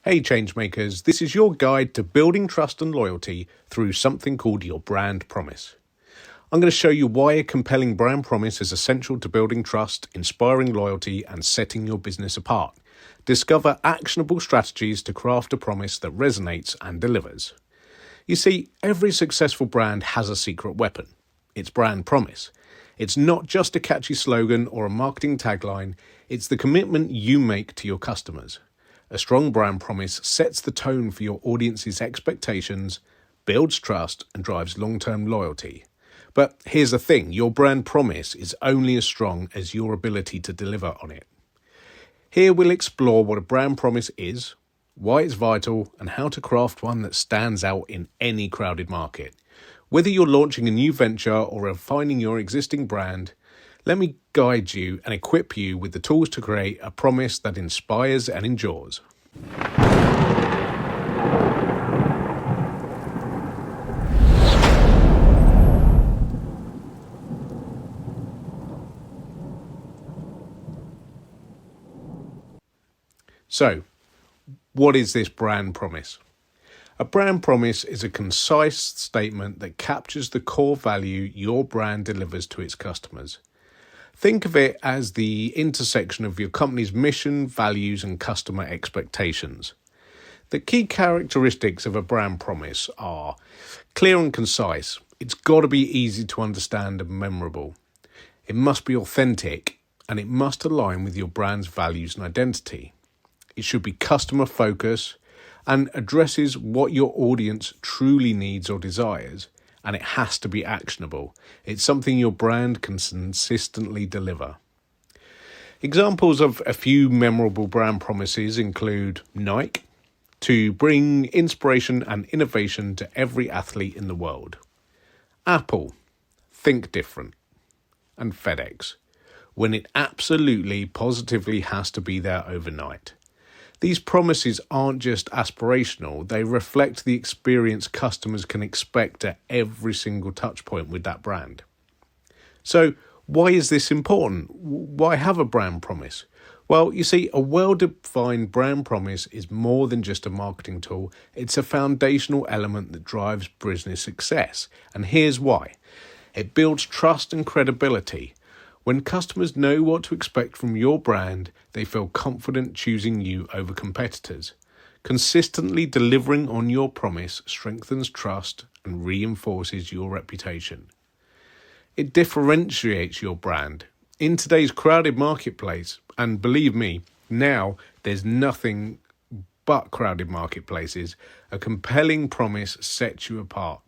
Hey Changemakers, this is your guide to building trust and loyalty through something called your brand promise. I'm going to show you why a compelling brand promise is essential to building trust, inspiring loyalty, and setting your business apart. Discover actionable strategies to craft a promise that resonates and delivers. You see, every successful brand has a secret weapon. Its brand promise. It's not just a catchy slogan or a marketing tagline, it's the commitment you make to your customers. A strong brand promise sets the tone for your audience's expectations, builds trust, and drives long-term loyalty. But here's the thing, your brand promise is only as strong as your ability to deliver on it. Here we'll explore what a brand promise is, why it's vital, and how to craft one that stands out in any crowded market. Whether you're launching a new venture or refining your existing brand, let me guide you and equip you with the tools to create a promise that inspires and endures. So, what is this brand promise? A brand promise is a concise statement that captures the core value your brand delivers to its customers. Think of it as the intersection of your company's mission, values, and customer expectations. The key characteristics of a brand promise are clear and concise. It's got to be easy to understand and memorable. It must be authentic, and it must align with your brand's values and identity. It should be customer focused and addresses what your audience truly needs or desires. And it has to be actionable. It's something your brand can consistently deliver. Examples of a few memorable brand promises include Nike, to bring inspiration and innovation to every athlete in the world. Apple, think different. And FedEx, when it absolutely positively has to be there overnight. These promises aren't just aspirational, they reflect the experience customers can expect at every single touch point with that brand. So, why is this important? Why have a brand promise? Well, you see, a well-defined brand promise is more than just a marketing tool. It's a foundational element that drives business success. And here's why. It builds trust and credibility. When customers know what to expect from your brand, they feel confident choosing you over competitors. Consistently delivering on your promise strengthens trust and reinforces your reputation. It differentiates your brand. In today's crowded marketplace, and believe me, now there's nothing but crowded marketplaces, a compelling promise sets you apart.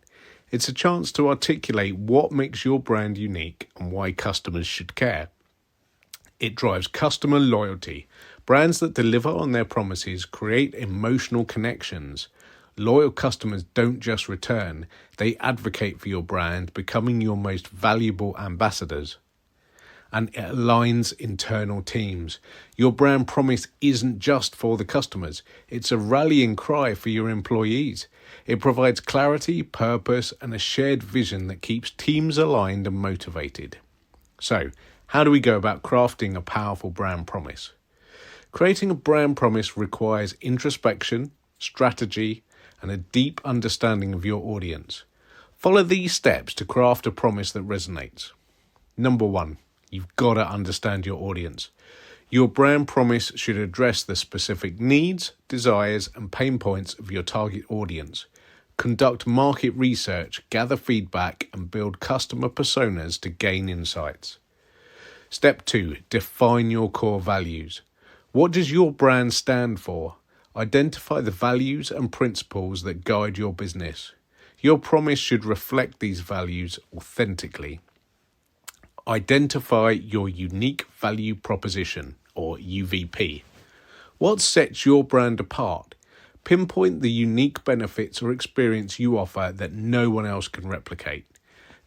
It's a chance to articulate what makes your brand unique and why customers should care. It drives customer loyalty. Brands that deliver on their promises create emotional connections. Loyal customers don't just return, they advocate for your brand, becoming your most valuable ambassadors. And it aligns internal teams. Your brand promise isn't just for the customers, it's a rallying cry for your employees. It provides clarity, purpose, and a shared vision that keeps teams aligned and motivated. So, how do we go about crafting a powerful brand promise? Creating a brand promise requires introspection, strategy, and a deep understanding of your audience. Follow these steps to craft a promise that resonates. Number 1. You've got to understand your audience. Your brand promise should address the specific needs, desires, and pain points of your target audience. Conduct market research, gather feedback, and build customer personas to gain insights. Step 2. Define your core values. What does your brand stand for? Identify the values and principles that guide your business. Your promise should reflect these values authentically. Identify your unique value proposition, or UVP. What sets your brand apart? Pinpoint the unique benefits or experience you offer that no one else can replicate.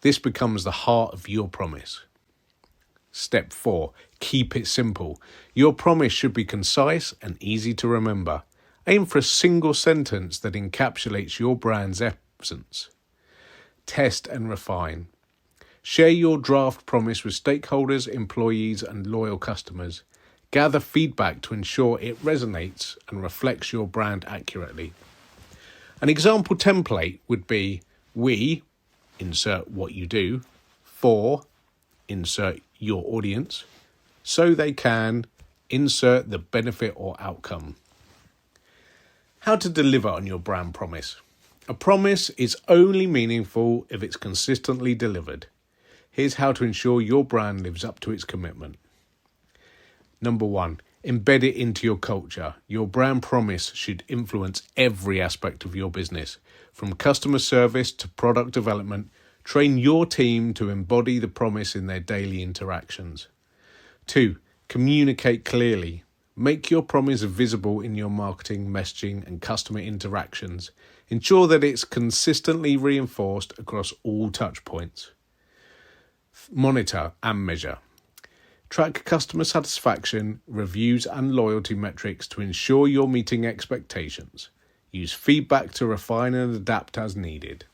This becomes the heart of your promise. Step 4. Keep it simple. Your promise should be concise and easy to remember. Aim for a single sentence that encapsulates your brand's essence. Test and refine. Share your draft promise with stakeholders, employees, and loyal customers. Gather feedback to ensure it resonates and reflects your brand accurately. An example template would be we, insert what you do, for, insert your audience, so they can, insert the benefit or outcome. How to deliver on your brand promise. A promise is only meaningful if it's consistently delivered. Here's how to ensure your brand lives up to its commitment. Number 1, embed it into your culture. Your brand promise should influence every aspect of your business, from customer service to product development. Train your team to embody the promise in their daily interactions. 2, communicate clearly. Make your promise visible in your marketing, messaging, and customer interactions. Ensure that it's consistently reinforced across all touch points. Monitor and measure. Track customer satisfaction, reviews, and loyalty metrics to ensure you're meeting expectations. Use feedback to refine and adapt as needed.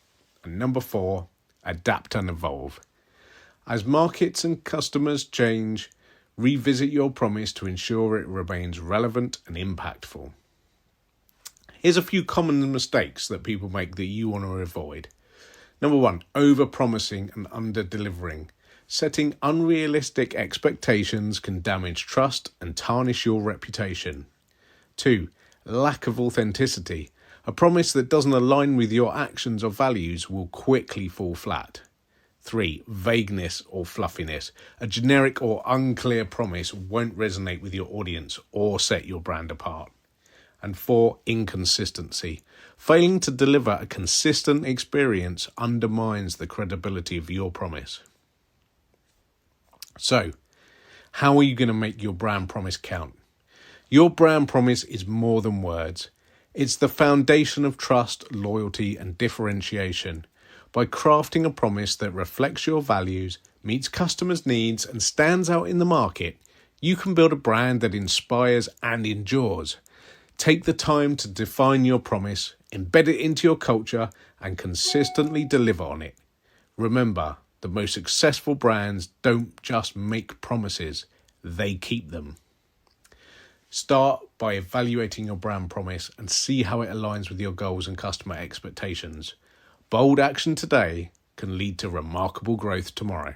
And number 4, adapt and evolve. As markets and customers change, revisit your promise to ensure it remains relevant and impactful. Here's a few common mistakes that people make that you want to avoid. Number 1, over-promising and under-delivering. Setting unrealistic expectations can damage trust and tarnish your reputation. 2, lack of authenticity. A promise that doesn't align with your actions or values will quickly fall flat. 3, vagueness or fluffiness. A generic or unclear promise won't resonate with your audience or set your brand apart. And 4, inconsistency. Failing to deliver a consistent experience undermines the credibility of your promise. So, how are you going to make your brand promise count? Your brand promise is more than words. It's the foundation of trust, loyalty, and differentiation. By crafting a promise that reflects your values, meets customers' needs, and stands out in the market, you can build a brand that inspires and endures. Take the time to define your promise, embed it into your culture, and consistently deliver on it. Remember, the most successful brands don't just make promises, they keep them. Start by evaluating your brand promise and see how it aligns with your goals and customer expectations. Bold action today can lead to remarkable growth tomorrow.